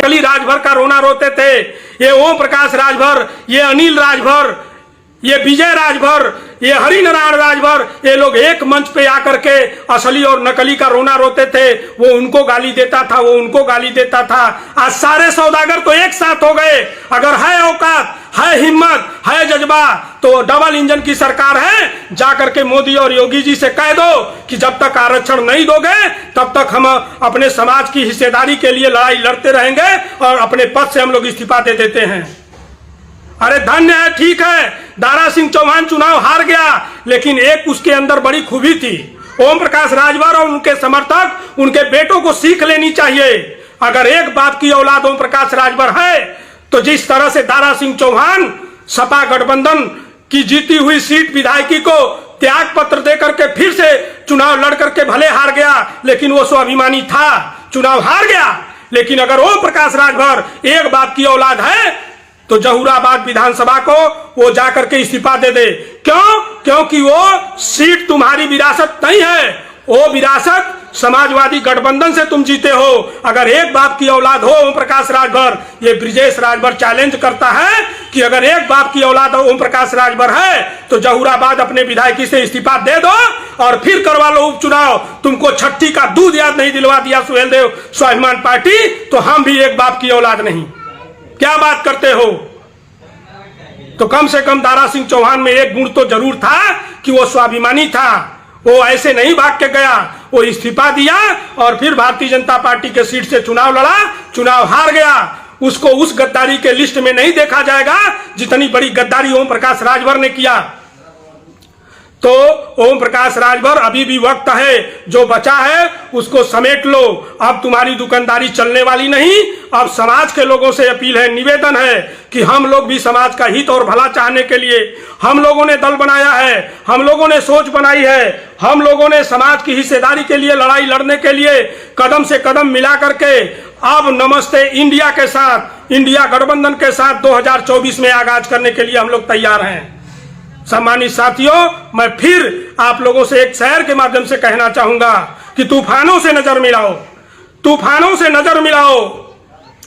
नकली राजभर का रोना रोते थे। ये ओम प्रकाश राजभर, ये अनिल राजभर, ये विजय राजभर, ये हरिनारायण राजभर, ये लोग एक मंच पे आकर के असली और नकली का रोना रोते थे। वो उनको गाली देता था, वो उनको गाली देता था। आज सारे सौदागर तो एक साथ हो गए। अगर है औकात, है हिम्मत, है जज्बा, तो डबल इंजन की सरकार है। जाकर के मोदी और योगी जी से कह दो कि जब तक आरक्षण नहीं दोगे तब तक हम अपने समाज की हिस्सेदारी के लिए लड़ाई लड़ते रहेंगे और अपने पद से हम लोग इस्तीफा दे देते हैं। अरे धन्य है, ठीक है, दारा सिंह चौहान चुनाव हार गया, लेकिन एक उसके अंदर बड़ी खूबी थी। ओम प्रकाश राजभर और उनके समर्थक, उनके बेटों को सीख लेनी चाहिए। अगर एक बाप की औलाद ओम प्रकाश राजभर है तो जिस तरह से दारा सिंह चौहान सपा गठबंधन की जीती हुई सीट विधायकी को त्याग पत्र देकर के फिर से चुनाव लड़ करके भले हार गया, लेकिन वो स्वाभिमानी था, चुनाव हार गया। लेकिन अगर ओम प्रकाश राजभर एक बाप की औलाद है तो जहूराबाद विधानसभा को वो जाकर के इस्तीफा दे दे। क्यों? क्योंकि वो सीट तुम्हारी विरासत नहीं है, वो विरासत समाजवादी गठबंधन से तुम जीते हो। अगर एक बाप की औलाद हो ओम प्रकाश राजभर, ये ब्रिजेश राजभर चैलेंज करता है कि अगर एक बाप की औलाद ओम प्रकाश राजभर है तो जहूराबाद अपने विधायकी से इस्तीफा दे दो और फिर करवा लो उपचुनाव। तुमको छठी का दूध याद नहीं दिलवा दिया सुहेलदेव स्वाभिमान पार्टी, तो हम भी एक बाप की औलाद नहीं। क्या बात करते हो? तो कम से कम दारा सिंह चौहान में एक गुण तो जरूर था कि वो स्वाभिमानी था। वो ऐसे नहीं भाग के गया, वो इस्तीफा दिया और फिर भारतीय जनता पार्टी के सीट से चुनाव लड़ा, चुनाव हार गया। उसको उस गद्दारी के लिस्ट में नहीं देखा जाएगा जितनी बड़ी गद्दारी ओम प्रकाश राजभर ने किया। तो ओम प्रकाश राजभर अभी भी वक्त है, जो बचा है उसको समेट लो। अब तुम्हारी दुकानदारी चलने वाली नहीं। अब समाज के लोगों से अपील है, निवेदन है कि हम लोग भी समाज का हित और भला चाहने के लिए हम लोगों ने दल बनाया है, हम लोगों ने सोच बनाई है, हम लोगों ने समाज की हिस्सेदारी के लिए लड़ाई लड़ने के लिए कदम से कदम मिला करके अब नमस्ते इंडिया के साथ, इंडिया गठबंधन के साथ 2024 में आगाज करने के लिए हम लोग तैयार हैं। सम्मानित साथियों, मैं फिर आप लोगों से एक शेर के माध्यम से कहना चाहूंगा कि तूफानों से नजर मिलाओ, तूफानों से नजर मिलाओ,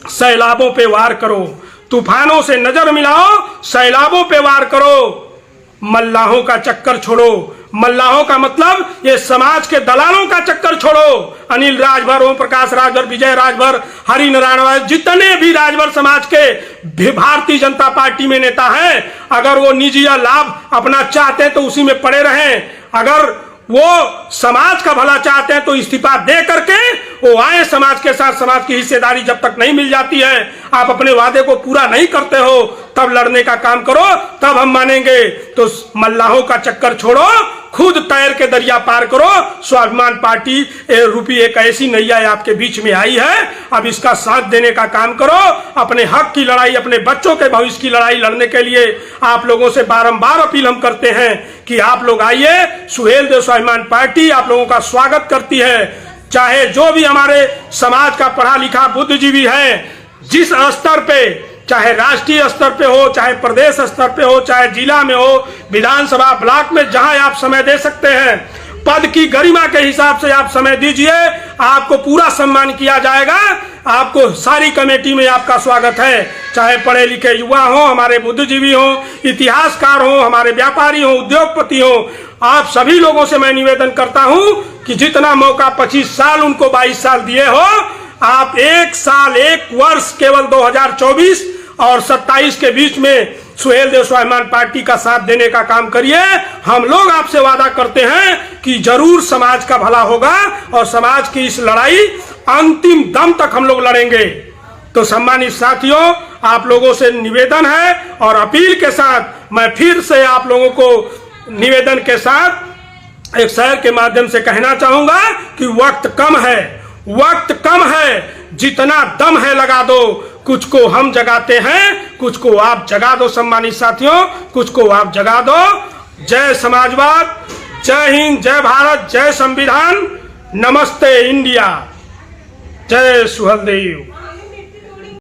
सैलाबों पे वार करो। तूफानों से नजर मिलाओ, सैलाबों पे वार करो। मल्लाहों का चक्कर छोड़ो। मल्लाहों का मतलब ये समाज के दलालों का चक्कर छोड़ो। अनिल राजभर, ओम प्रकाश राजभर, विजय राजभर, हरिनारायण, जितने भी राजभर समाज के भारतीय जनता पार्टी में नेता हैं, अगर वो निजी लाभ अपना चाहते हैं तो उसी में पड़े रहें। अगर वो समाज का भला चाहते हैं तो इस्तीफा दे करके वो आए समाज के साथ। समाज की हिस्सेदारी जब तक नहीं मिल जाती है, आप अपने वादे को पूरा नहीं करते हो, तब लड़ने का काम करो, तब हम मानेंगे। तो मल्लाहों का चक्कर छोड़ो, खुद तैर के दरिया पार करो। स्वाभिमान पार्टी रूपी एक ऐसी नैया आपके बीच में आई है, अब इसका साथ देने का काम करो। अपने हक की लड़ाई, अपने बच्चों के भविष्य की लड़ाई लड़ने के लिए आप लोगों से बारंबार अपील हम करते हैं कि आप लोग आइए। सुहेलदेव स्वाभिमान पार्टी आप लोगों का स्वागत करती है। चाहे जो भी हमारे समाज का पढ़ा लिखा बुद्धिजीवी है, जिस स्तर पे, चाहे राष्ट्रीय स्तर पे हो, चाहे प्रदेश स्तर पे हो, चाहे जिला में हो, विधानसभा ब्लॉक में, जहां आप समय दे सकते हैं, पद की गरिमा के हिसाब से आप समय दीजिए। आपको पूरा सम्मान किया जाएगा। आपको सारी कमेटी में आपका स्वागत है। चाहे पढ़े लिखे युवा हो, हमारे बुद्धिजीवी हो, इतिहासकार हो, हमारे व्यापारी हो, उद्योगपति हो, आप सभी लोगों से मैं निवेदन करता हूं कि जितना मौका 25 साल उनको 22 साल दिए हो, आप एक साल, एक वर्ष केवल 2024 और 27 के बीच में सुहेलदेव स्वाभिमान पार्टी का साथ देने का काम करिए। हम लोग आपसे वादा करते हैं कि जरूर समाज का भला होगा और समाज की इस लड़ाई अंतिम दम तक हम लोग लड़ेंगे। तो सम्मानित साथियों, आप लोगों से निवेदन है और अपील के साथ मैं फिर से आप लोगों को निवेदन के साथ एक शेर के माध्यम से कहना चाहूंगा कि वक्त कम है, वक्त कम है, जितना दम है लगा दो। कुछ को हम जगाते हैं, कुछ को आप जगा दो। सम्मानित साथियों, कुछ को आप जगा दो। जय समाजवाद, जय हिंद, जय भारत, जय संविधान, नमस्ते इंडिया, जय सुहेलदेव।